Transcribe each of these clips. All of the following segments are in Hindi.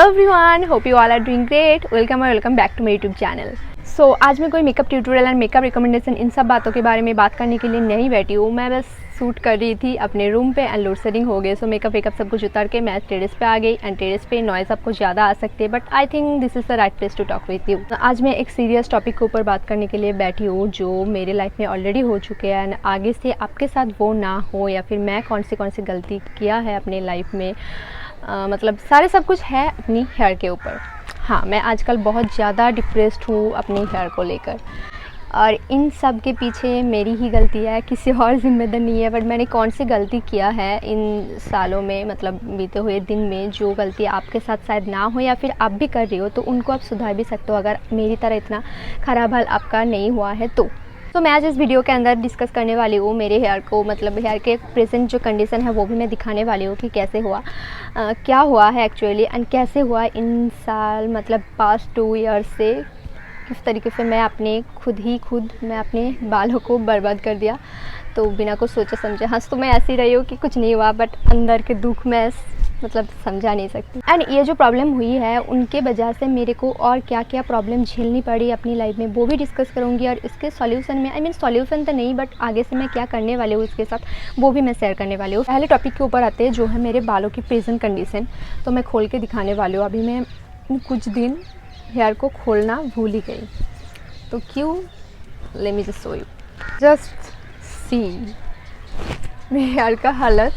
Everyone, hope you all are doing great. Welcome back to my YouTube channel. So आज मैं कोई makeup tutorial and makeup recommendation इन सब बातों के बारे में बात करने के लिए नहीं बैठी हूँ। मैं बस शूट कर रही थी अपने रूम पे एंड लोड शेडिंग हो गई। सो मेकअप वेकअप सब कुछ उतर के मैं टेरेस पे आ गई एंड टेरेस पे नॉइज़ आपको ज़्यादा आ सकती है, but I think this is the right place to talk with you. आज मैं एक सीरियस टॉपिक के ऊपर बात करने के लिए बैठी हूँ जो मेरे लाइफ में ऑलरेडी हो चुके हैं एंड आगे से आपके साथ वो ना हो, या फिर मैं कौन सी गलती किया है अपने लाइफ में। मतलब सारे सब कुछ है अपनी हेयर के ऊपर। हाँ, मैं आजकल बहुत ज़्यादा डिप्रेस्ड हूँ अपनी हेयर को लेकर, और इन सब के पीछे मेरी ही गलती है, किसी और जिम्मेदार नहीं है। बट मैंने कौन सी गलती किया है इन सालों में, मतलब बीते हुए दिन में, जो गलती आपके साथ शायद ना हो या फिर आप भी कर रही हो, तो उनको आप सुधार भी सकते हो अगर मेरी तरह इतना ख़राब हाल आपका नहीं हुआ है तो मैं आज इस वीडियो के अंदर डिस्कस करने वाली हूँ मेरे हेयर को, मतलब हेयर के प्रेजेंट जो कंडीशन है वो भी मैं दिखाने वाली हूँ कि कैसे हुआ, क्या हुआ है एक्चुअली एंड कैसे हुआ इन साल, मतलब पास्ट 2 ईयर्स से किस तरीके से मैं अपने बालों को बर्बाद कर दिया। तो बिना कुछ सोचे समझे हंस तो मैं ऐसी रही हूँ कि कुछ नहीं हुआ, बट अंदर के दुख मैं मतलब समझा नहीं सकती। एंड ये जो प्रॉब्लम हुई है उनके वजह से मेरे को और क्या क्या प्रॉब्लम झेलनी पड़ी अपनी लाइफ में, वो भी डिस्कस करूँगी। और इसके सॉल्यूशन में सॉल्यूशन तो नहीं, बट आगे से मैं क्या करने वाली हूँ इसके साथ वो भी मैं शेयर करने वाली हूँ। पहले टॉपिक के ऊपर आते हैं जो है मेरे बालों की प्रेजेंट कंडीशन। तो मैं खोल के दिखाने वाली हूँ। अभी मैं कुछ दिन हेयर को खोलना भूल ही गई, तो क्यों, let me just show you, just see मेरे हेयर का हालत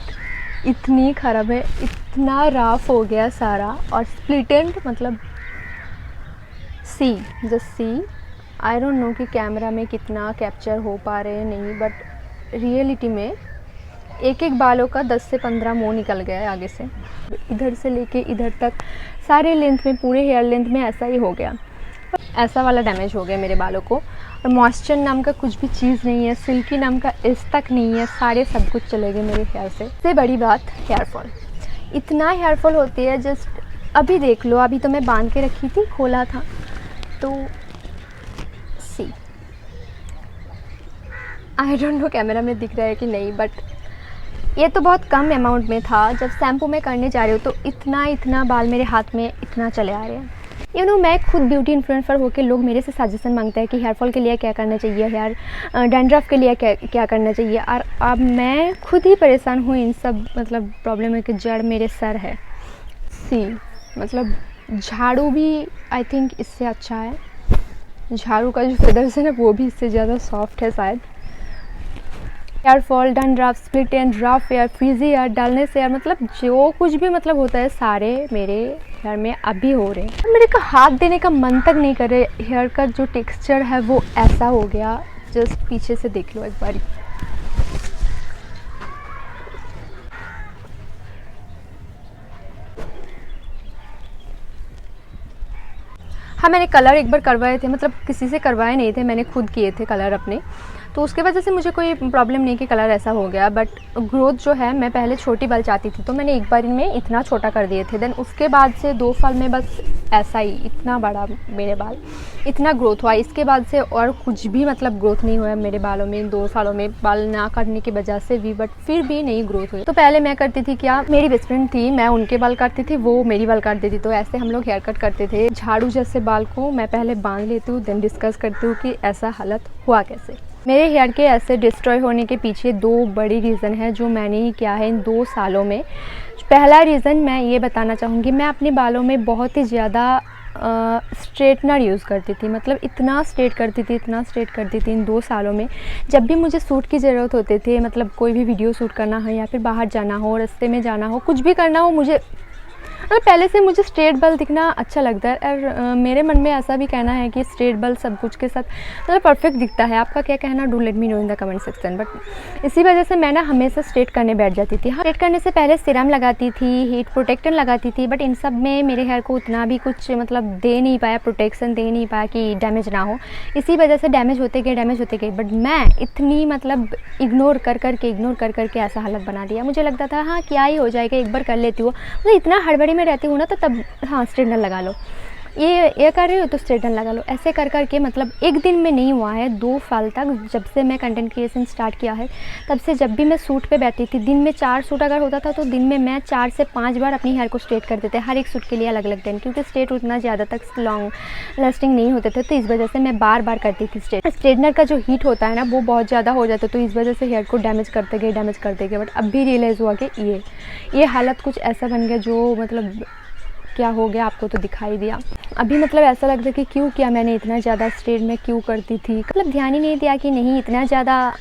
इतनी ख़राब है, इतना रफ हो गया सारा और स्प्लिट एंड, मतलब just see. I don't know कि कैमरा में कितना कैप्चर हो पा रहे हैं नहीं, बट रियलिटी में एक बालों का 10 से 15 मुँह निकल गया है आगे से, इधर से लेके इधर तक सारे लेंथ में, पूरे हेयर लेंथ में ऐसा ही हो गया। ऐसा वाला डैमेज हो गया मेरे बालों को। और मॉइस्चर नाम का कुछ भी चीज़ नहीं है, सिल्की नाम का इस तक नहीं है, सारे सब कुछ चले गए मेरे हेयर से। सबसे बड़ी बात हेयर फॉल, इतना हेयर फॉल होती है जस्ट अभी देख लो। अभी तो मैं बांध के रखी थी, खोला था तो सी, आई डोंट नो कैमरा में दिख रहा है कि नहीं, बट ये तो बहुत कम अमाउंट में था। जब शैम्पू में करने जा रही हूँ तो इतना बाल मेरे हाथ में इतना चले आ रहे हैं। मैं खुद ब्यूटी इन्फ्लुएंसर होकर लोग मेरे से सजेशन मांगते हैं कि हेयर फॉल के लिए क्या करना चाहिए, हेयर डैंड्रफ के लिए क्या करना चाहिए, और अब मैं खुद ही परेशान हूँ इन सब मतलब प्रॉब्लम की जड़ मेरे सर है। मतलब झाड़ू भी आई थिंक इससे अच्छा है, झाड़ू का जो फेदर्स है ना वो भी इससे ज़्यादा सॉफ्ट है शायद। Hair fall, dandruff, split end rough hair, frizzy hair, dullness hair, मतलब जो कुछ भी मतलब होता है सारे मेरे हेयर में अभी हो रहे हैं। मेरे को हाथ देने का मन तक नहीं कर रहे। हेयर का जो टेक्सचर है वो ऐसा हो गया, जस्ट पीछे से देख लो एक बारी। हाँ, मैंने कलर एक बार करवाए थे, मतलब किसी से करवाए नहीं थे, मैंने खुद किए थे कलर अपने, तो उसके वजह से मुझे कोई प्रॉब्लम नहीं कि कलर ऐसा हो गया। बट ग्रोथ जो है, मैं पहले छोटी बाल चाहती थी तो मैंने एक बार में इतना छोटा कर दिए थे। देन उसके बाद से 2 साल में बस ऐसा ही इतना बड़ा मेरे बाल, इतना ग्रोथ हुआ। इसके बाद से और कुछ भी मतलब ग्रोथ नहीं हुआ मेरे बालों में 2 सालों में, बाल ना काटने की वजह से भी, बट फिर भी नहीं ग्रोथ हुई। तो पहले मैं करती थी क्या, मेरी बेस्ट फ्रेंड थी, मैं उनके बाल काटती थी, वो मेरी बाल काट देती, तो ऐसे हम लोग हेयर कट करते थे। झाड़ू जैसे बाल को मैं पहले बांध लेती हूँ, देन डिस्कस करती हूँ कि ऐसा हालत हुआ कैसे। मेरे हेयर के ऐसे डिस्ट्रॉय होने के पीछे 2 बड़ी रीज़न है जो मैंने ही किया है इन 2 सालों में। पहला रीज़न मैं ये बताना चाहूँगी, मैं अपने बालों में बहुत ही ज़्यादा स्ट्रेटनर यूज़ करती थी, मतलब इतना स्ट्रेट करती थी इन 2 सालों में। जब भी मुझे सूट की ज़रूरत होती थी, मतलब कोई भी वीडियो शूट करना हो या फिर बाहर जाना हो, रास्ते में जाना हो, कुछ भी करना हो, मुझे पहले से मुझे स्ट्रेट बाल दिखना अच्छा लगता है। और मेरे मन में ऐसा भी कहना है कि स्ट्रेट बाल सब कुछ के साथ मतलब परफेक्ट दिखता है। आपका क्या कहना, do let me know in the comment section. But इसी वजह से मैं ना हमेशा स्ट्रेट करने बैठ जाती थी। हाँ, स्ट्रेट करने से पहले सीरम लगाती थी, हीट प्रोटेक्टर लगाती थी, बट इन सब में मेरे हेयर को उतना भी कुछ मतलब दे नहीं पाया, प्रोटेक्शन दे नहीं पाया कि डैमेज ना हो। इसी वजह से डैमेज होते गए। बट मैं इतनी मतलब इग्नोर कर करके ऐसा हालत बना दिया। मुझे लगता था हाँ क्या ही हो जाएगा, एक बार कर लेती हूँ, मतलब इतना हड़बड़ी में रहती हूँ ना, तो तब हाँ स्ट्रेटनर लगा लो। ये कर रही हो तो स्ट्रेटन लगा लो, ऐसे कर कर के मतलब एक दिन में नहीं हुआ है, 2 साल तक जब से मैं कंटेंट क्रिएशन स्टार्ट किया है तब से जब भी मैं सूट पे बैठती थी, दिन में 4 सूट अगर होता था तो दिन में मैं 4 से 5 बार अपनी हेयर को स्ट्रेट कर देते, हर एक सूट के लिए अलग अलग दिन, क्योंकि स्ट्रेट उतना ज़्यादा तक लॉन्ग लास्टिंग नहीं होते थे, तो इस वजह से मैं बार बार करती थी स्ट्रेट। स्ट्रेटनर का जो हीट होता है ना वो बहुत ज़्यादा हो जाता है, तो इस वजह से हेयर को डैमेज करते गए। बट अब भी रियलाइज़ हुआ कि ये हालत कुछ ऐसा बन गया जो मतलब क्या हो गया आपको तो दिखाई दिया। अभी मतलब ऐसा लगता है कि क्यों किया मैंने इतना ज़्यादा स्ट्रेट, मैं क्यों करती थी, मतलब ध्यान ही नहीं दिया कि नहीं इतना ज़्यादा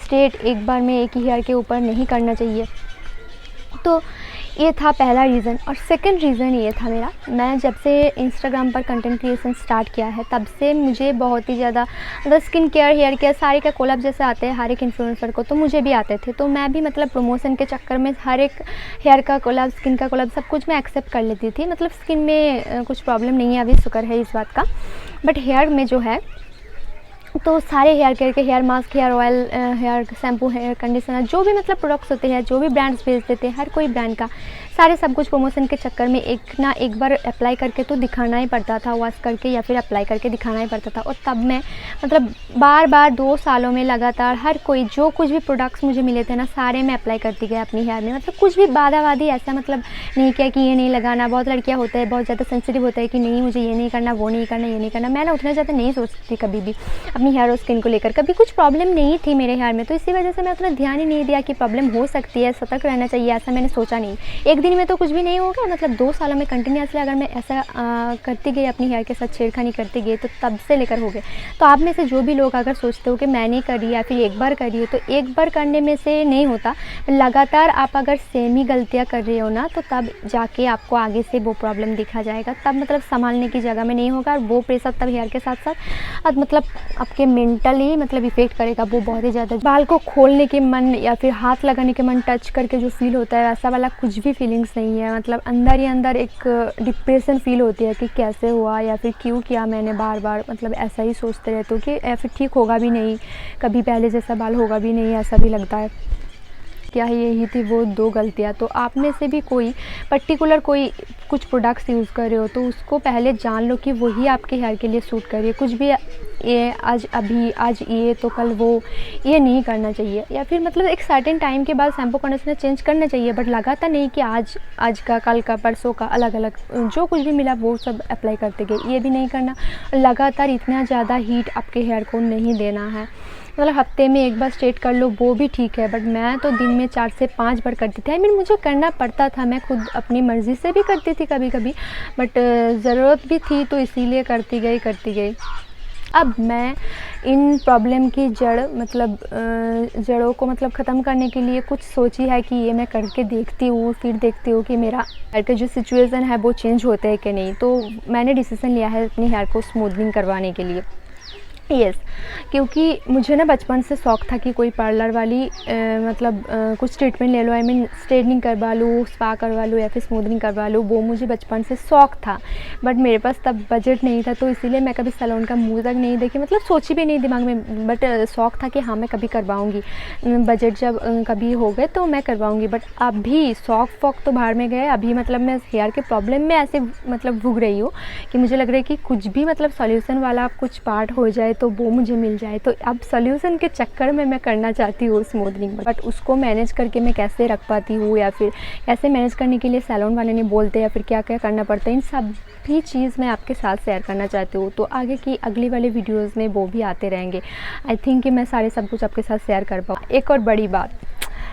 स्ट्रेट एक बार में एक ही हेयर के ऊपर नहीं करना चाहिए। तो ये था पहला रीज़न। और सेकंड रीज़न ये था मेरा, मैं जब से इंस्टाग्राम पर कंटेंट क्रिएशन स्टार्ट किया है तब से मुझे बहुत ही ज़्यादा मतलब स्किन केयर, हेयर केयर सारे का कोलैब जैसे आते हैं हर एक इन्फ्लुएंसर को, तो मुझे भी आते थे, तो मैं भी मतलब प्रमोशन के चक्कर में हर एक हेयर का कोलैब, स्किन का कोलैब सब कुछ मैं एक्सेप्ट कर लेती थी। मतलब स्किन में कुछ प्रॉब्लम नहीं है, अभी शुक्र है इस बात का, बट हेयर में जो है तो सारे हेयर केयर के, hair mask, hair oil, hair shampoo, hair conditioner, जो भी मतलब प्रोडक्ट्स होते हैं, जो भी ब्रांड्स बेच देते हैं, हर कोई ब्रांड का सारे सब कुछ प्रमोशन के चक्कर में एक बार अप्लाई करके तो दिखाना ही पड़ता था, वॉश करके या फिर अप्लाई करके दिखाना ही पड़ता था। और तब मैं मतलब बार 2 सालों में लगातार हर कोई जो कुछ भी प्रोडक्ट्स मुझे मिले थे ना सारे मैं अप्लाई करती गई अपनी हेयर में, मतलब कुछ भी बाधा-वादी ऐसा मतलब नहीं किया कि ये नहीं लगाना। बहुत लड़कियाँ होते हैं बहुत ज़्यादा सेंसिटिव होता है कि नहीं मुझे ये नहीं करना, वो नहीं करना, ये नहीं करना। मैं ना उतना ज़्यादा नहीं सोचती कभी भी अपनी हेयर और स्किन को लेकर, कभी कुछ प्रॉब्लम नहीं थी मेरे हेयर में, तो इसी वजह से मैं उतना ध्यान ही नहीं दिया कि प्रॉब्लम हो सकती है, सतर्क रहना चाहिए, ऐसा मैंने सोचा नहीं। एक दिन में तो कुछ भी नहीं होगा, मतलब 2 सालों में कंटिन्यूसली अगर मैं ऐसा करती गई, अपनी हेयर के साथ छेड़खानी करती गई, तो तब से लेकर हो गए। तो आप में से जो भी लोग अगर सोचते हो कि मैंने करी या फिर एक बार करी हो, तो एक बार करने में से नहीं होता, लगातार आप अगर सेम ही गलतियाँ कर रहे हो ना, तो तब जाके आपको आगे से वो प्रॉब्लम दिखा जाएगा, तब मतलब संभालने की जगह में नहीं होगा, और वो प्रेशर तब हेयर के साथ साथ अब मतलब आपके मेंटली मतलब इफेक्ट करेगा, वो बहुत ही ज़्यादा। बाल को खोलने के मन या फिर हाथ लगाने के मन, टच करके जो फील होता है वैसा वाला कुछ भी फीलिंग्स नहीं है, मतलब अंदर ही अंदर एक डिप्रेशन फील होती है कि कैसे हुआ या फिर क्यों किया मैंने, बार बार मतलब ऐसा ही सोचते रहते हो कि या फिर ठीक होगा भी नहीं, कभी पहले जैसा बाल होगा भी नहीं, ऐसा भी लगता है। क्या है, यही थी वो 2 गलतियाँ। तो आप में से भी कोई पर्टिकुलर कोई कुछ प्रोडक्ट्स यूज़ कर रहे हो तो उसको पहले जान लो कि वही आपके हेयर के लिए सूट करिए। कुछ भी ये आज ये तो कल वो, ये नहीं करना चाहिए। या फिर मतलब एक सर्टेन टाइम के बाद शैम्पू कंडीशनर चेंज करना चाहिए, बट लगातार नहीं कि आज का, कल का, परसों का अलग अलग जो कुछ भी मिला वो सब अप्लाई करते गए, ये भी नहीं करना। लगातार इतना ज़्यादा हीट आपके हेयर को नहीं देना है, मतलब हफ्ते में एक बार स्ट्रेट कर लो वो भी ठीक है, बट मैं तो दिन में 4 से 5 बार करती थी। मुझे करना पड़ता था, मैं खुद अपनी मर्ज़ी से भी करती थी कभी कभी, बट ज़रूरत भी थी तो इसीलिए करती गई। अब मैं इन प्रॉब्लम की जड़ों को मतलब ख़त्म करने के लिए कुछ सोची है कि ये मैं करके देखती हूँ, फिर देखती हूँ कि मेरा हेयर का जो सिचुएशन है वो चेंज होता है कि नहीं। तो मैंने डिसीज़न लिया है अपने हेयर को स्मूथनिंग करवाने के लिए। यस, क्योंकि मुझे ना बचपन से शौक़ था कि कोई पार्लर वाली कुछ ट्रीटमेंट ले लो, स्ट्रेटनिंग करवा लूँ, स्पा करवा लूँ या फिर स्मूथनिंग करवा लूँ, वो मुझे बचपन से शौक़ था। बट मेरे पास तब बजट नहीं था, तो इसीलिए मैं कभी सैलून का मुँह तक नहीं देखी, मतलब सोची भी नहीं दिमाग में, बट शौक़ था कि हाँ मैं कभी करवाऊँगी, बजट जब कभी हो गए तो मैं करवाऊँगी। बट अभी शौक़ तो बाहर में गए, अभी मतलब मैं हेयर के प्रॉब्लम में ऐसे मतलब भुग रही हूँ कि मुझे लग रहा है कि कुछ भी मतलब सॉल्यूशन वाला कुछ पार्ट हो जाए तो वो मुझे मिल जाए। तो अब सॉल्यूशन के चक्कर में मैं करना चाहती हूँ स्मूथनिंग, बट उसको मैनेज करके मैं कैसे रख पाती हूँ या फिर कैसे मैनेज करने के लिए सैलून वाले ने बोलते हैं या फिर क्या क्या करना पड़ता है, इन सब भी चीज़ मैं आपके साथ शेयर करना चाहती हूँ। तो आगे की अगली वाले वीडियोज़ में वो भी आते रहेंगे। आई थिंक कि मैं सारे सब कुछ आपके साथ शेयर कर पाऊँ। एक और बड़ी बात,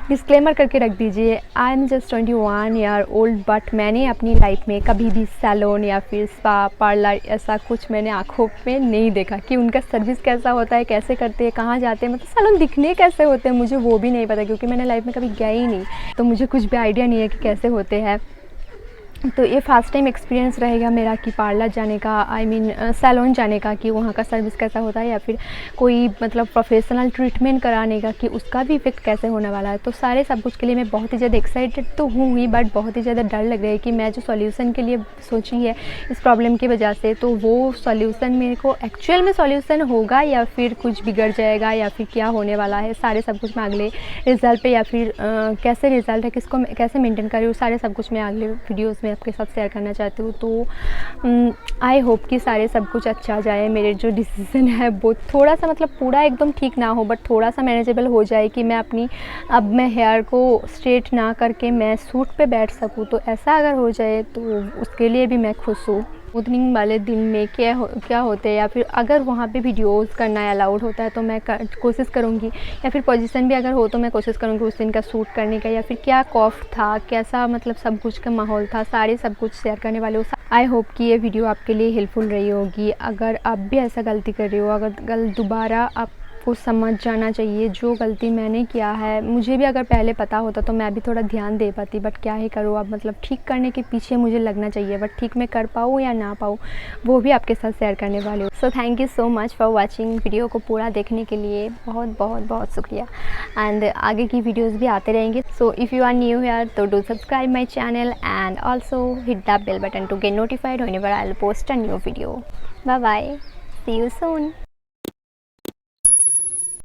डिस्क्लेमर करके रख दीजिए, I am just 21 year old, but मैंने अपनी लाइफ में कभी भी सैलून या फिर स्पा, पार्लर ऐसा कुछ मैंने आँखों में नहीं देखा कि उनका सर्विस कैसा होता है, कैसे करते हैं, कहाँ जाते हैं, मतलब सैलून दिखने कैसे होते हैं मुझे वो भी नहीं पता, क्योंकि मैंने लाइफ में कभी गया ही नहीं, तो मुझे कुछ भी आइडिया नहीं है कि कैसे होते हैं। तो ये फर्स्ट टाइम एक्सपीरियंस रहेगा मेरा कि पार्लर जाने का, सैलून जाने का, कि वहाँ का सर्विस कैसा होता है या फिर कोई मतलब प्रोफेशनल ट्रीटमेंट कराने का कि उसका भी इफेक्ट कैसे होने वाला है। तो सारे सब कुछ के लिए मैं बहुत ही ज़्यादा एक्साइटेड तो हूँ ही, बट बहुत ही ज़्यादा डर लग रहा है कि मैं जो सॉल्यूशन के लिए सोची है इस प्रॉब्लम की वजह से, तो वो सॉल्यूशन मेरे को एक्चुअल में सॉल्यूशन होगा या फिर कुछ बिगड़ जाएगा या फिर क्या होने वाला है। सारे सब कुछ मैं अगले रिज़ल्ट पे या फिर कैसे रिज़ल्ट है, किसको कैसे मेंटेन कर रही हूँ, सारे सब कुछ मैं अगले वीडियोज़ में आपके साथ शेयर करना चाहती हूँ। तो आई होप कि सारे सब कुछ अच्छा जाए, मेरे जो डिसीज़न है वो थोड़ा सा मतलब पूरा एकदम ठीक ना हो बट थोड़ा सा मैनेजेबल हो जाए कि मैं अपनी अब मैं हेयर को स्ट्रेट ना करके मैं सूट पे बैठ सकूँ। तो ऐसा अगर हो जाए तो उसके लिए भी मैं खुश हूँ। स्मूथनिंग वाले दिन में क्या होते हैं, या फिर अगर वहाँ पे वीडियोस करना अलाउड होता है तो मैं कोशिश करूँगी, या फिर पोजीशन भी अगर हो तो मैं कोशिश करूँगी उस दिन का शूट करने का, या फिर क्या कॉफ था, कैसा मतलब सब कुछ का माहौल था, सारे सब कुछ शेयर करने वाले हो। आई होप कि ये वीडियो आपके लिए हेल्पफुल रही होगी। अगर आप भी ऐसा गलती कर रहे हो, अगर दोबारा आपको समझ जाना चाहिए जो गलती मैंने किया है। मुझे भी अगर पहले पता होता तो मैं भी थोड़ा ध्यान दे पाती, बट क्या ही करूँ अब, मतलब ठीक करने के पीछे मुझे लगना चाहिए, बट ठीक मैं कर पाऊँ या ना पाऊँ वो भी आपके साथ शेयर करने वाली हूँ। So thank you so much for watching. Video को पूरा देखने के लिए बहुत बहुत बहुत शुक्रिया। एंड आगे की वीडियोज़ भी आते रहेंगे। So if you are new here तो do subscribe my channel and also hit the bell button to get notified whenever I'll post a new video. Bye bye. See you soon.